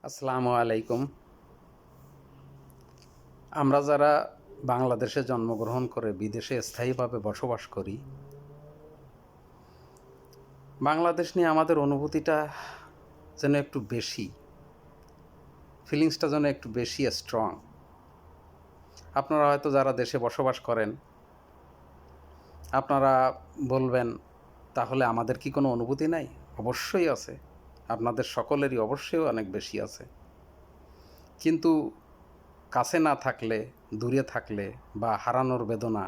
আসসালামু আলাইকুম। আমরা যারা বাংলাদেশে জন্মগ্রহণ করে বিদেশে স্থায়ীভাবে বসবাস করি, বাংলাদেশ নিয়ে আমাদের অনুভূতিটা যেন একটু বেশি, ফিলিংসটা যেন একটু বেশি স্ট্রং। আপনারা হয়তো যারা দেশে বসবাস করেন, আপনারা বলবেন, তাহলে আমাদের কি কোনো অনুভূতি নাই? অবশ্যই আছে। আপনাদের সকলেরই অবশ্যই অনেক বেশি আছে। কিন্তু কাছে না থাকলে, দূরে থাকলে বা হারানোর বেদনা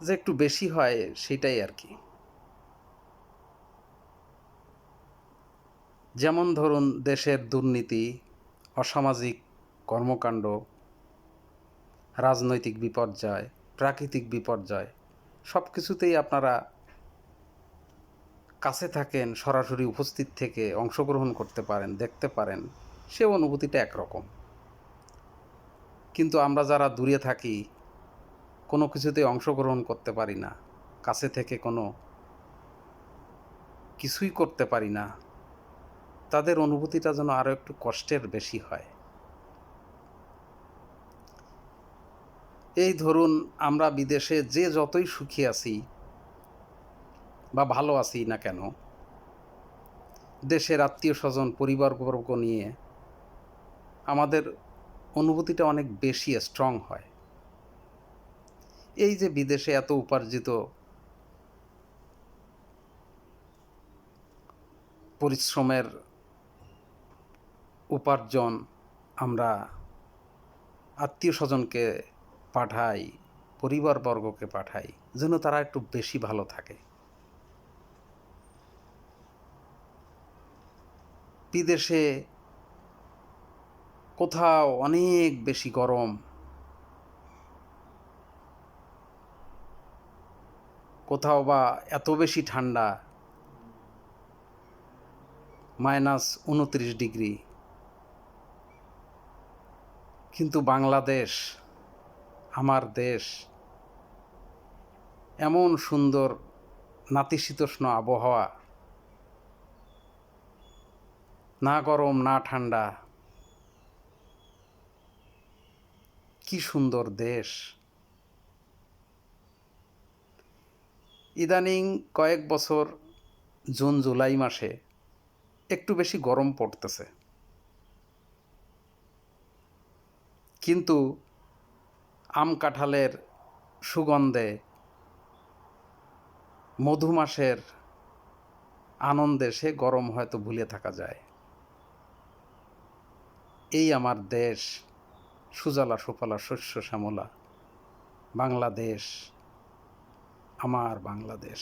যে একটু বেশি হয়, সেটাই আর কি। যেমন ধরুন, দেশের দুর্নীতি, অসামাজিক কর্মকাণ্ড, রাজনৈতিক বিপর্যয়, প্রাকৃতিক বিপর্যয়, সব কিছুতেই আপনারা কাছে থাকেন, সরাসরি উপস্থিত থেকে অংশগ্রহণ করতে পারেন, দেখতে পারেন, সে অনুভূতিটা একরকম। কিন্তু আমরা যারা দূরে থাকি, কোনো কিছুতেই অংশগ্রহণ করতে পারি না, কাছে থেকে কোনো কিছুই করতে পারি না, তাদের অনুভূতিটা যেন আরও একটু কষ্টের বেশি হয়। এই ধরুন, আমরা বিদেশে যে যতই সুখী আছি বা ভালো আছি না কেন, দেশের আত্মীয়-স্বজন, পরিবারবর্গ নিয়ে আমাদের অনুভূতিটা অনেক বেশি স্ট্রং হয়। এই যে বিদেশে এত উপার্জিত পরিশ্রমের উপার্জন আমরা আত্মীয়-স্বজনকে পাঠাই, পরিবারবর্গকে পাঠাই, যেন তারা একটু বেশি ভালো থাকে। বিদেশে কোথাও অনেক বেশি গরম, কোথাও বা এত বেশি ঠান্ডা, -29 ডিগ্রি। কিন্তু বাংলাদেশ, আমার দেশ, এমন সুন্দর নাতিশীতোষ্ণ আবহাওয়া, না গরম না ঠান্ডা, কি সুন্দর দেশ। ইদানিং কয়েক বছর জুন জুলাই মাসে একটু বেশি গরম পড়তেছে, কিন্তু আম কাঁঠালের সুগন্ধে, মধুমাসের আনন্দে সে গরম হয়তো ভুলে থাকা যায়। এই আমার দেশ, সুজলা সুফলা শস্য শ্যামলা বাংলাদেশ, আমার বাংলাদেশ।